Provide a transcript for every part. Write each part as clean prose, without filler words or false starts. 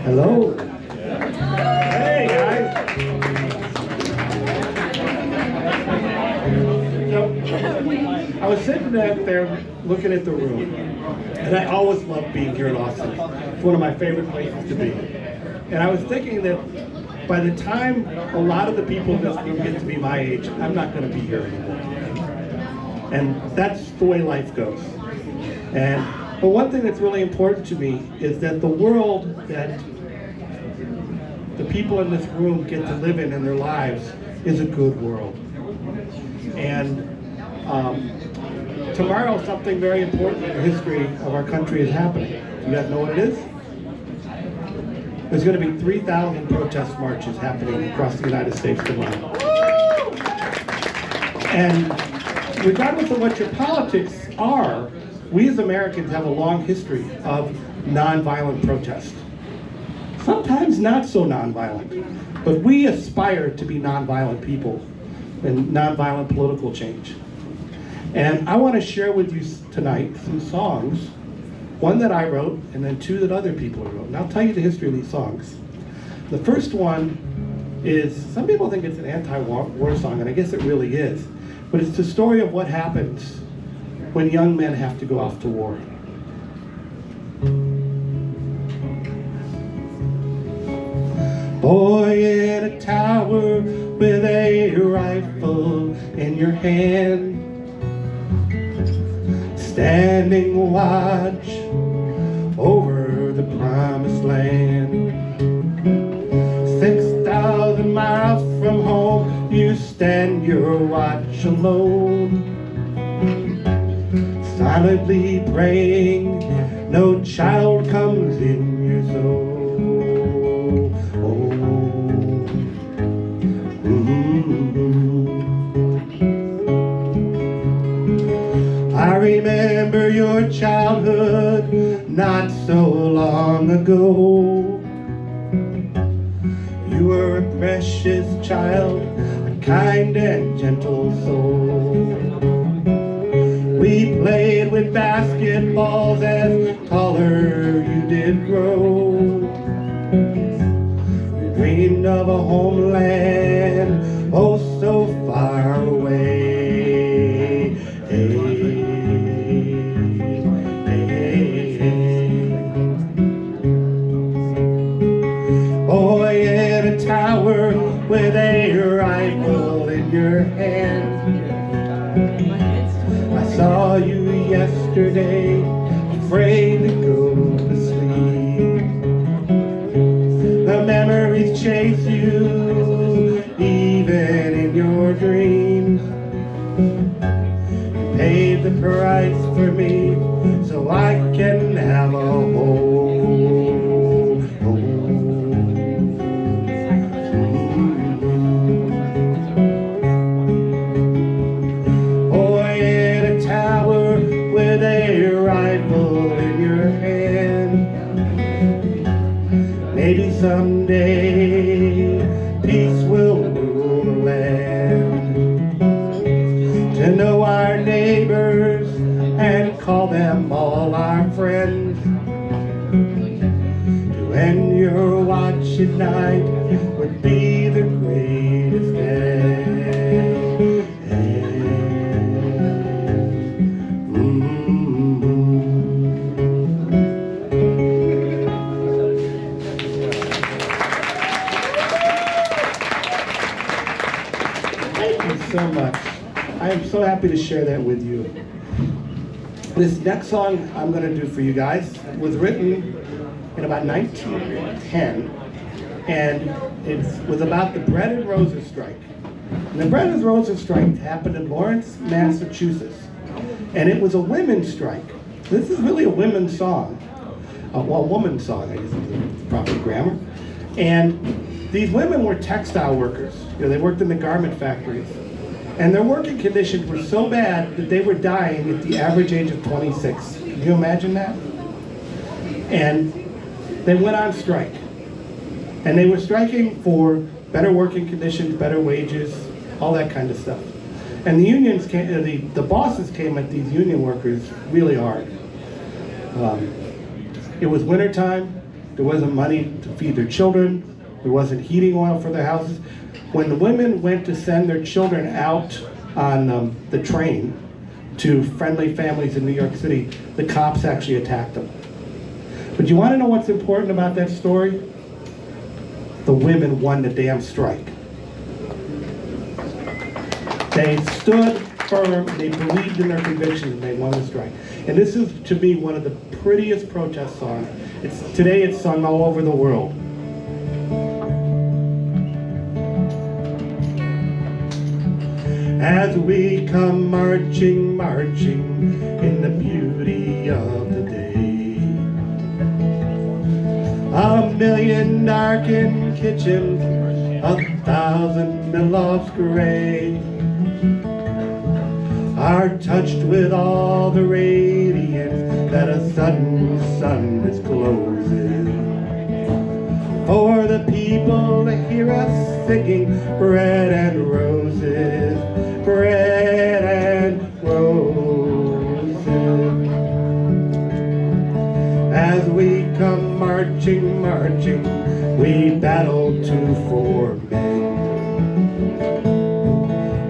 Hello. Hey, guys. So, I was sitting back there looking at the room, and I always love being here in Austin. It's one of my favorite places to be. And I was thinking that by the time a lot of the people in this room get to be my age, I'm not going to be here anymore. And that's the way life goes. But one thing that's really important to me is that the world that the people in this room get to live in their lives is a good world. And tomorrow something very important in the history of our country is happening. You guys know what it is? There's going to be 3,000 protest marches happening across the United States tomorrow. And regardless of what your politics are, we as Americans have a long history of nonviolent protest. Sometimes not so nonviolent, but we aspire to be nonviolent people and nonviolent political change. And I want to share with you tonight some songs, one that I wrote and then two that other people wrote. And I'll tell you the history of these songs. The first one is, some people think it's an anti-war song, and I guess it really is, but it's the story of what happens when young men have to go off to war. Boy in a tower with a rifle in your hand, standing watch over the promised land. 6,000 miles from home, you stand your watch alone, silently praying no child comes in your zone. I remember your childhood not so long ago. You were a precious child, a kind and gentle soul. We played with basketballs as taller you did grow. We dreamed of a homeland, oh so far away. Boy in a tower with a rifle in your hand, I saw you yesterday, afraid to go to sleep. The memories chase you, even in your dreams. You paid the price for me, so I can have a home. Maybe someday peace will rule the land. To know our neighbors and call them all our friends. To end your watch at night would be the greatest day. So much. I am so happy to share that with you. This next song I'm going to do for you guys was written in about 1910, and it was about the Bread and Roses strike. And the Bread and Roses strike happened in Lawrence, Massachusetts, and it was a women's strike. This is really a women's song. Well, woman's song, I guess is the proper grammar. And these women were textile workers. You know, they worked in the garment factories. And their working conditions were so bad that they were dying at the average age of 26. Can you imagine that? And they went on strike. And they were striking for better working conditions, better wages, all that kind of stuff. And the unions came, the bosses came at these union workers really hard. It was wintertime, there wasn't money to feed their children, there wasn't heating oil for their houses. When the women went to send their children out on the train to friendly families in New York City, the cops actually attacked them. But you want to know what's important about that story? The women won the damn strike. They stood firm, they believed in their convictions, and they won the strike. And this is, to me, one of the prettiest protest songs. Today it's sung all over the world. As we come marching, marching in the beauty of the day, a million darkened kitchens, 1,000 mill-offs gray, are touched with all the radiance that a sudden sun discloses. For the people to hear us singing bread and roses, bread and roses. As we come marching, marching, we battle to for men.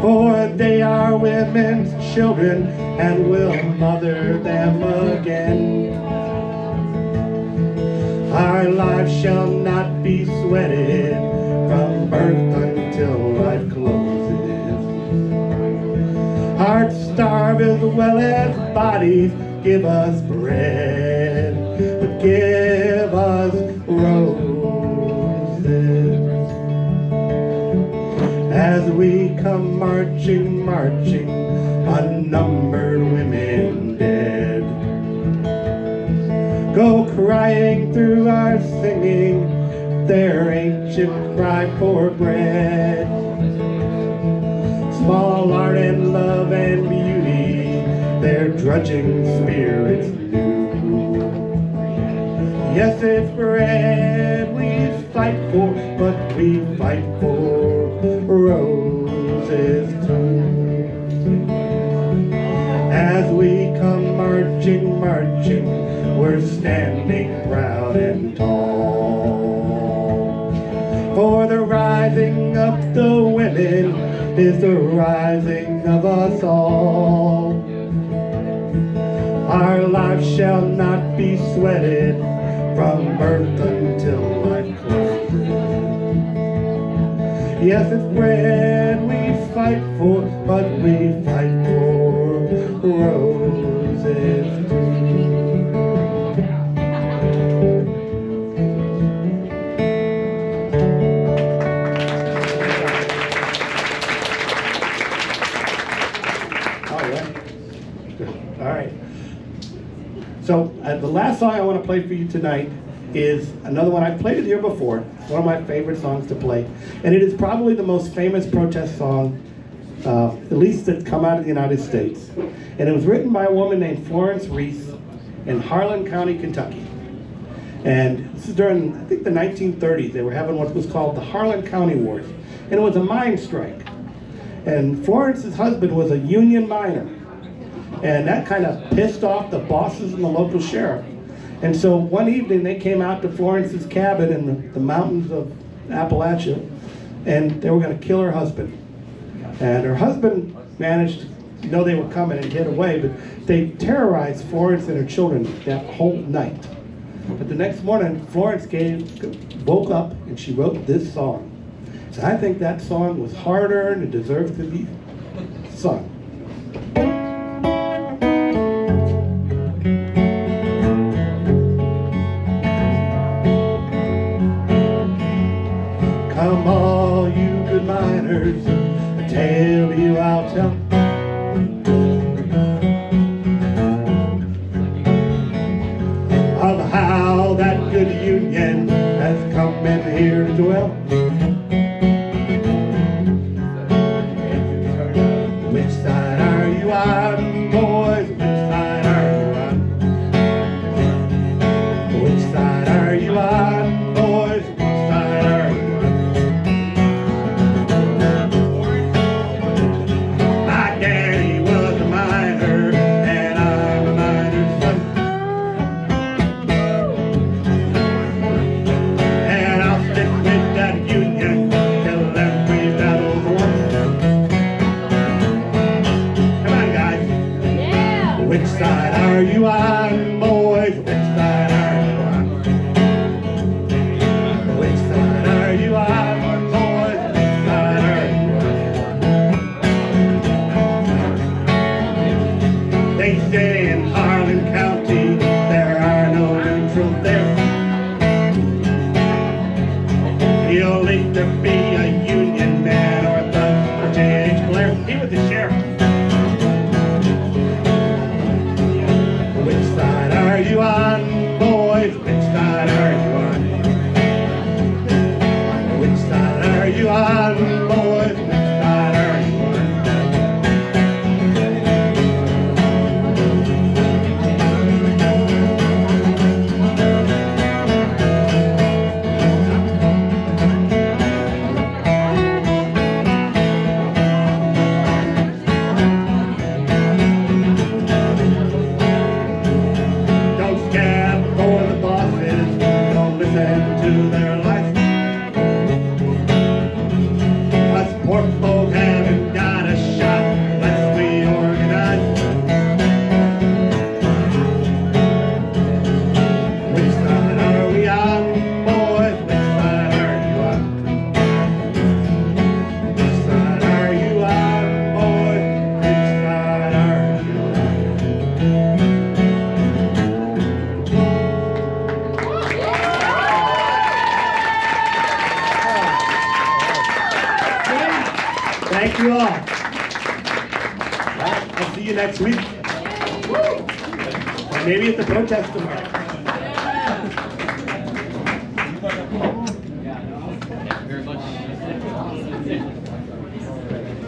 For they are women's children and will mother them again. Our lives shall not be sweated from birth until life closes. Hearts starve as well as bodies. Give us bread, but give us roses. As we come marching, marching, unnumbered women dead, go crying through our singing their ancient cry for bread. Small art and love and beauty, their drudging spirits knew. Yes, it's bread we fight for, but we fight for roses too. As we come marching, marching, we're standing proud and tall. For the rising of the women is the rising of us all. Our lives shall not be sweated from birth until life closes. Yes, it's bread we fight for, but we fight for roses too. All right. So the last song I want to play for you tonight is another one. I've played it here before. It's one of my favorite songs to play. And it is probably the most famous protest song, at least that's come out of the United States. And it was written by a woman named Florence Reese in Harlan County, Kentucky. And this is during, I think, the 1930s. They were having what was called the Harlan County Wars. And it was a mine strike. And Florence's husband was a union miner. And that kind of pissed off the bosses and the local sheriff. And so one evening they came out to Florence's cabin in the mountains of Appalachia, and they were going to kill her husband. And her husband managed to know they were coming and get away, but they terrorized Florence and her children that whole night. But the next morning, Florence woke up and she wrote this song. And I think that song was hard-earned and deserves to be sung. Come all you good miners, a tale you I'll tell. Of how that good union has come in here to dwell. Which side are you on, boys? Which side are you on? Which side are you on, boys? Which side are you on? truth there. You'll either be a Union man or a thug for J.H. Blair. He was the sheriff. Which side are you on, boys? Which side are you on? Which side are you on, boys? Which side are you on? Don't scab for the bosses, don't listen to their lies. Us poor folk haven't got a shot unless we organize. Which side are we on, boys? Which side are you on? Which side are you on, boys? Which side are you Thank you all. I'll see you next week. Or maybe at the protest tomorrow.